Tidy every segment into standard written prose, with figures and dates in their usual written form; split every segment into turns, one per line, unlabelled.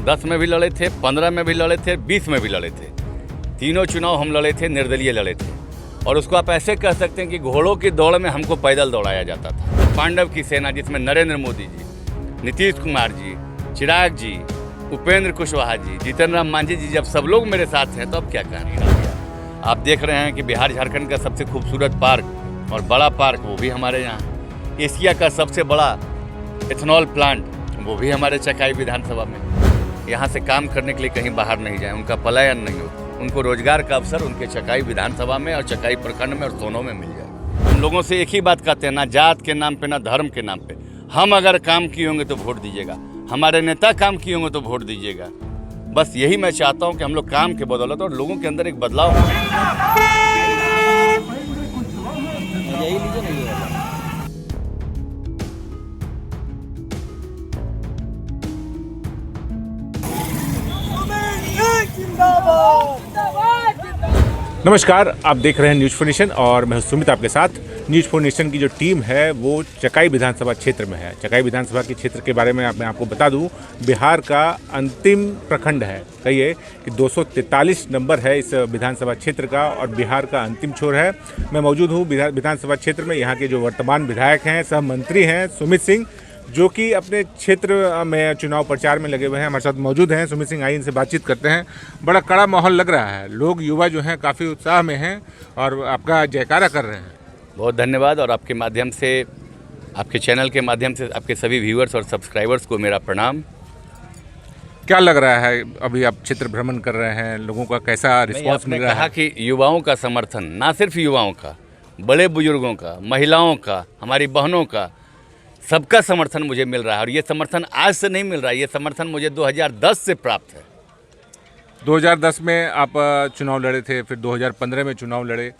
10 में भी लड़े थे, 15 में भी लड़े थे, 20 में भी लड़े थे। तीनों चुनाव हम लड़े थे, निर्दलीय लड़े थे। और उसको आप ऐसे कह सकते हैं कि घोड़ों की दौड़ में हमको पैदल दौड़ाया जाता था। पांडव की सेना जिसमें नरेंद्र मोदी जी, नीतीश कुमार जी, चिराग जी, उपेंद्र कुशवाहा जी, जीतन राम मांझी जी, जब सब लोग मेरे साथ हैं तो अब क्या कहानी रह गया। आप देख रहे हैं कि बिहार झारखंड का सबसे खूबसूरत पार्क और बड़ा पार्क वो भी हमारे यहाँ। एशिया का सबसे बड़ा एथेनॉल प्लांट वो भी हमारे चकाई विधानसभा में। यहाँ से काम करने के लिए कहीं बाहर नहीं जाए, उनका पलायन नहीं हो, उनको रोजगार का अवसर उनके चकाई विधानसभा में और चकाई प्रखंड में और दोनों में मिल जाए। हम लोगों से एक ही बात कहते हैं, ना जात के नाम पे ना धर्म के नाम पे। हम अगर काम किए होंगे तो वोट दीजिएगा, हमारे नेता काम किए होंगे तो वोट दीजिएगा। बस यही मैं चाहता हूँ कि हम लोग काम के बदौलत और लोगों के अंदर एक बदलाव हो।
नमस्कार, आप देख रहे हैं न्यूज़ फॉर नेशन और मैं सुमित आपके साथ। न्यूज़ फॉर नेशन की जो टीम है वो चकाई विधानसभा क्षेत्र में है। चकाई विधानसभा के क्षेत्र के बारे में मैं आपको बता दूं, बिहार का अंतिम प्रखंड है। कहिए कि 243 नंबर है इस विधानसभा क्षेत्र का और बिहार का अंतिम छोर है। मैं मौजूद हूँ विधानसभा क्षेत्र में। यहाँ के जो वर्तमान विधायक हैं, सह मंत्री हैं सुमित सिंह, जो कि अपने क्षेत्र में चुनाव प्रचार में लगे हुए हैं, हमारे साथ मौजूद हैं। सुमित सिंह, आइए इनसे बातचीत करते हैं। बड़ा कड़ा माहौल लग रहा है, लोग युवा जो हैं काफ़ी उत्साह में हैं और आपका जयकारा कर रहे हैं।
बहुत धन्यवाद। और आपके माध्यम से, आपके चैनल के माध्यम से आपके सभी व्यूअर्स और सब्सक्राइबर्स को मेरा प्रणाम।
क्या लग रहा है, अभी आप क्षेत्र भ्रमण कर रहे हैं, लोगों का कैसा रिस्पॉन्स मिल रहा है?
कहा कि युवाओं का समर्थन, ना सिर्फ युवाओं का, बड़े बुजुर्गों का, महिलाओं का, हमारी बहनों का, सबका समर्थन मुझे मिल रहा है। और ये समर्थन आज से नहीं मिल रहा है, ये समर्थन मुझे 2010 से प्राप्त है।
2010 में आप चुनाव लड़े थे, फिर 2015 में चुनाव लड़े,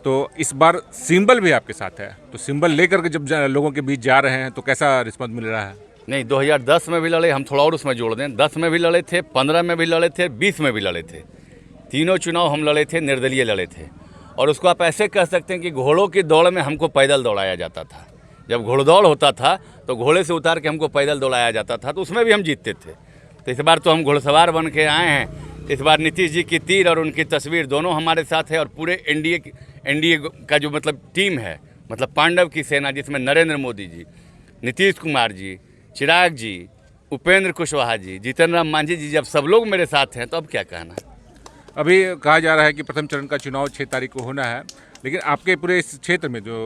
तो इस बार सिंबल भी आपके साथ है। तो सिंबल लेकर के जब लोगों के बीच जा रहे हैं तो कैसा रिस्पॉन्स मिल रहा है?
नहीं, 2010 में भी लड़े, हम थोड़ा और उसमें जोड़ दें, 10 में भी लड़े थे, 15 में भी लड़े थे, 20 में भी लड़े थे। तीनों चुनाव हम लड़े थे, निर्दलीय लड़े थे। और उसको आप ऐसे कह सकते हैं कि घोड़ों की दौड़ में हमको पैदल दौड़ाया जाता था। जब घोड़दौड़ होता था तो घोड़े से उतार के हमको पैदल दौड़ाया जाता था, तो उसमें भी हम जीतते थे। तो इस बार तो हम घोड़सवार बन के आए हैं। इस बार नीतीश जी की तीर और उनकी तस्वीर दोनों हमारे साथ है। और पूरे एनडीए का जो मतलब टीम है, मतलब पांडव की सेना जिसमें नरेंद्र मोदी जी, नीतीश कुमार जी, चिराग जी, उपेंद्र कुशवाहा जी, जीतन राम मांझी जी, जब सब लोग मेरे साथ हैं तो अब क्या कहना।
अभी कहा जा रहा है कि प्रथम चरण का चुनाव 6 तारीख को होना है, लेकिन आपके पूरे इस क्षेत्र में जो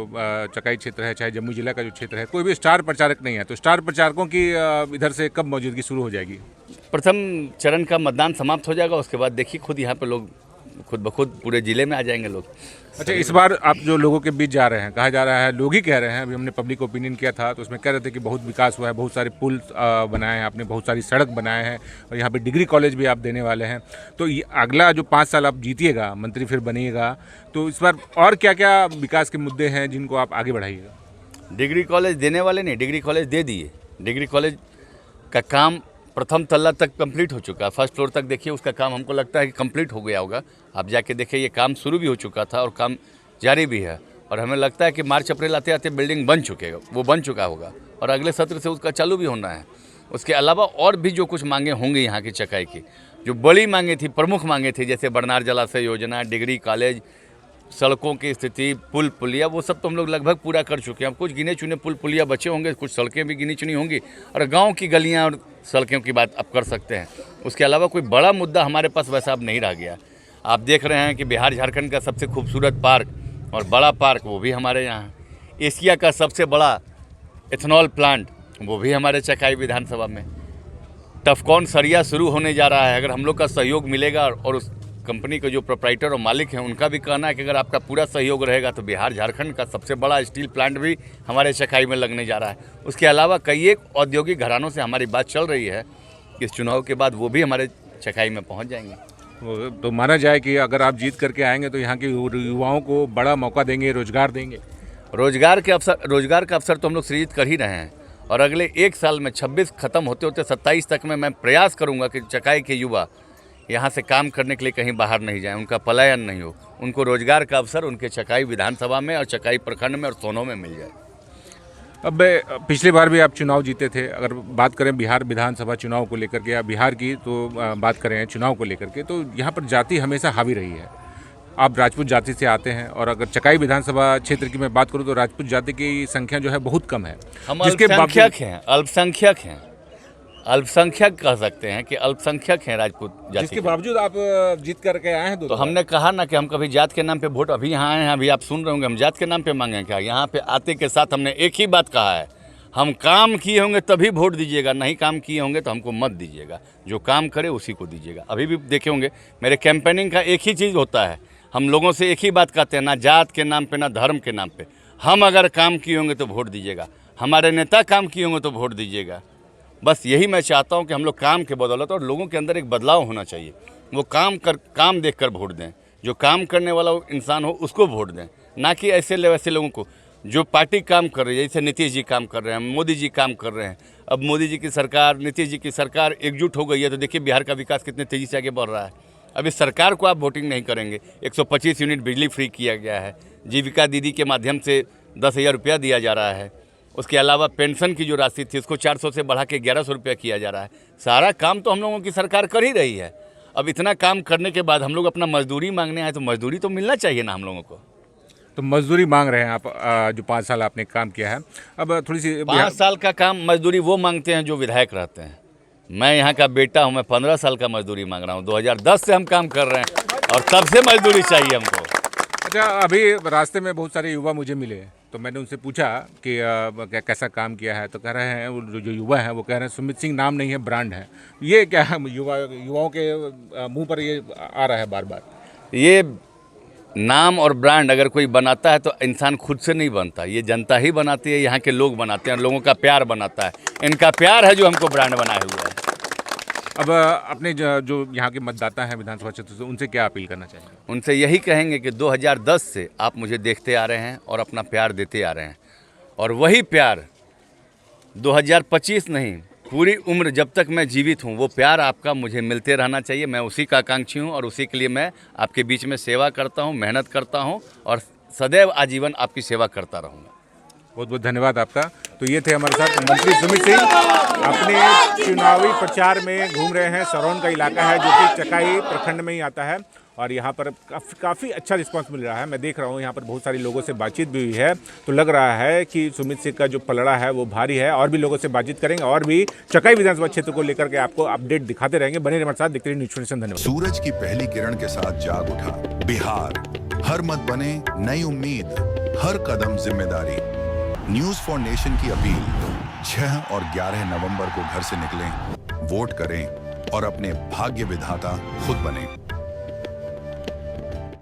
चकाई क्षेत्र है, चाहे जम्मू जिला का जो क्षेत्र है, कोई भी स्टार प्रचारक नहीं है। तो स्टार प्रचारकों की इधर से कब मौजूदगी शुरू हो जाएगी?
प्रथम चरण का मतदान समाप्त हो जाएगा, उसके बाद देखिए खुद यहाँ पे लोग खुद ब खुद पूरे ज़िले में आ जाएंगे लोग।
अच्छा, इस बार आप जो लोगों के बीच जा रहे हैं, कहा जा रहा है, लोग ही कह रहे हैं, अभी हमने पब्लिक ओपिनियन किया था तो उसमें कह रहे थे कि बहुत विकास हुआ है, बहुत सारे पुल बनाए हैं आपने, बहुत सारी सड़क बनाए हैं और यहाँ पे डिग्री कॉलेज भी आप देने वाले हैं। तो ये अगला जो 5 साल आप जीतिएगा, मंत्री फिर बनिएगा, तो इस बार और क्या क्या विकास के मुद्दे हैं जिनको आप आगे बढ़ाइएगा?
डिग्री कॉलेज देने वाले नहीं, डिग्री कॉलेज दे दिए। डिग्री कॉलेज का काम प्रथम तल्ला तक कंप्लीट हो चुका है। फर्स्ट फ्लोर तक देखिए, उसका काम हमको लगता है कि कंप्लीट हो गया होगा। आप जाके देखिए, ये काम शुरू भी हो चुका था और काम जारी भी है। और हमें लगता है कि मार्च अप्रैल आते आते बिल्डिंग बन चुका होगा और अगले सत्र से उसका चालू भी होना है। उसके अलावा और भी जो कुछ मांगे होंगी यहाँ की चकाई की, जो बड़ी मांगे थी, प्रमुख मांगे थी, जैसे बरनार जलाशय योजना, डिग्री कॉलेज, सड़कों की स्थिति, पुल पुलिया, वो सब तो हम लोग लगभग पूरा कर चुके हैं। अब कुछ गिने चुने पुल पुलिया बचे होंगे, कुछ सड़कें भी गिनी चुनी होंगी और गांव की गलियां और सड़कों की बात अब कर सकते हैं। उसके अलावा कोई बड़ा मुद्दा हमारे पास वैसा अब नहीं रह गया। आप देख रहे हैं कि बिहार झारखंड का सबसे खूबसूरत पार्क और बड़ा पार्क वो भी हमारे यहाँ। एशिया का सबसे बड़ा एथेनॉल प्लांट वो भी हमारे चकाई विधानसभा में। टफकॉन सरिया शुरू होने जा रहा है। अगर हम लोग का सहयोग मिलेगा और उस कंपनी के जो प्रोप्राइटर और मालिक हैं उनका भी कहना है कि अगर आपका पूरा सहयोग रहेगा तो बिहार झारखंड का सबसे बड़ा स्टील प्लांट भी हमारे चकाई में लगने जा रहा है। उसके अलावा कई एक औद्योगिक घरानों से हमारी बात चल रही है कि इस चुनाव के बाद वो भी हमारे चकाई में पहुंच जाएंगे।
तो माना जाए कि अगर आप जीत करके आएंगे तो यहाँ के युवाओं को बड़ा मौका देंगे, रोजगार देंगे।
रोजगार का अवसर तो हम लोग सृजित कर ही रहे हैं। और अगले 1 साल में 26 खत्म होते होते 27 तक में मैं प्रयास करूँगा कि चकाई के युवा यहाँ से काम करने के लिए कहीं बाहर नहीं जाएं, उनका पलायन नहीं हो, उनको रोजगार का अवसर उनके चकाई विधानसभा में और चकाई प्रखंड में और दोनों में मिल जाए।
अब पिछली बार भी आप चुनाव जीते थे। अगर बात करें बिहार विधानसभा चुनाव को लेकर के या बिहार की तो बात करें चुनाव को लेकर के, तो यहाँ पर जाति हमेशा हावी रही है। आप राजपूत जाति से आते हैं और अगर चकाई विधानसभा क्षेत्र की मैं बात करूँ तो राजपूत जाति की संख्या जो है बहुत कम है।
हम अल्पसंख्यक हैं, अल्पसंख्यक हैं, अल्पसंख्यक कह सकते हैं कि अल्पसंख्यक हैं राजपूत जाति
जिसके
के।
बावजूद आप जीत करके आए हैं
तो हमने कहा ना कि हम कभी जात के नाम पे वोट, अभी यहाँ आए हैं, अभी आप सुन रहे होंगे हम जात के नाम पे मांगे क्या। यहाँ पे आते के साथ हमने एक ही बात कहा है, हम काम किए होंगे तभी वोट दीजिएगा, नहीं काम किए होंगे तो हमको मत दीजिएगा। जो काम करे उसी को दीजिएगा। अभी भी देखे होंगे मेरे कैंपेनिंग का एक ही चीज़ होता है, हम लोगों से एक ही बात कहते हैं, ना जात के नाम पे ना धर्म के नाम पे। हम अगर काम किए होंगे तो वोट दीजिएगा, हमारे नेता काम किए होंगे तो वोट दीजिएगा। बस यही मैं चाहता हूं कि हम लोग काम के बदौलत, और लोगों के अंदर एक बदलाव होना चाहिए, वो काम देख कर वोट दें। जो काम करने वाला इंसान हो उसको वोट दें, ना कि ऐसे वैसे लोगों को। जो पार्टी काम कर रही है, जैसे नीतीश जी काम कर रहे हैं, मोदी जी काम कर रहे हैं। अब मोदी जी की सरकार, नीतीश जी की सरकार एकजुट हो गई है तो देखिए बिहार का विकास कितने तेज़ी से आगे बढ़ रहा है। अब इस सरकार को आप वोटिंग नहीं करेंगे। 125 यूनिट बिजली फ्री किया गया है, जीविका दीदी के माध्यम से 10,000 रुपया दिया जा रहा है। उसके अलावा पेंशन की जो राशि थी उसको 400 से बढ़ा के 1100 रुपया किया जा रहा है। सारा काम तो हम लोगों की सरकार कर ही रही है। अब इतना काम करने के बाद हम लोग अपना मजदूरी मांगने आए तो मजदूरी तो मिलना चाहिए ना हम लोगों को।
तो मजदूरी मांग रहे हैं आप, जो 5 साल आपने काम किया है। अब थोड़ी सी
5 साल का काम मजदूरी वो मांगते हैं जो विधायक रहते हैं। मैं यहाँ का बेटा हूँ, मैं 15 साल का मजदूरी मांग रहा हूँ। 2010 से हम काम कर रहे हैं और तब से मजदूरी चाहिए हमको।
अच्छा, अभी रास्ते में बहुत सारे युवा मुझे मिले तो मैंने उनसे पूछा कि कैसा काम किया है, तो कह रहे हैं वो जो युवा हैं वो कह रहे हैं सुमित सिंह नाम नहीं है, ब्रांड है। ये क्या है, युवाओं के मुंह पर ये आ रहा है बार बार।
ये नाम और ब्रांड अगर कोई बनाता है तो इंसान खुद से नहीं बनता, ये जनता ही बनाती है, यहाँ के लोग बनाते हैं, लोगों का प्यार बनाता है। इनका प्यार है जो हमको ब्रांड बनाए हुआ है।
अब अपने जो यहाँ के मतदाता हैं विधानसभा क्षेत्र से, उनसे क्या अपील करना चाहेंगे?
उनसे यही कहेंगे कि 2010 से आप मुझे देखते आ रहे हैं और अपना प्यार देते आ रहे हैं, और वही प्यार 2025 नहीं, पूरी उम्र जब तक मैं जीवित हूँ वो प्यार आपका मुझे मिलते रहना चाहिए। मैं उसी का आकांक्षी हूँ और उसी के लिए मैं आपके बीच में सेवा करता हूँ, मेहनत करता हूँ और सदैव आजीवन आपकी सेवा करता रहूँगा।
बहुत बहुत धन्यवाद आपका। तो ये थे हमारे साथ मंत्री सुमित सिंह, अपने चुनावी प्रचार में घूम रहे हैं। सरौन का इलाका है जो कि चकाई प्रखंड में ही आता है और यहाँ पर काफ़ी अच्छा रिस्पांस मिल रहा है। मैं देख रहा हूँ यहाँ पर बहुत सारे लोगों से बातचीत भी हुई है, तो लग रहा है कि सुमित सिंह का जो पलड़ा है वो भारी है। और भी लोगों से बातचीत करेंगे और भी चकाई विधानसभा क्षेत्र को लेकर के आपको अपडेट दिखाते रहेंगे। बने हमारे साथ, देखते रहिए न्यूज़ 24। धन्यवाद।
सूरज की पहली किरण के साथ जाग उठा बिहार, हर मत बने नई उम्मीद, हर कदम जिम्मेदारी। न्यूज फॉर नेशन की अपील, 6 और 11 नवंबर को घर से निकलें, वोट करें और अपने भाग्य विधाता खुद बने।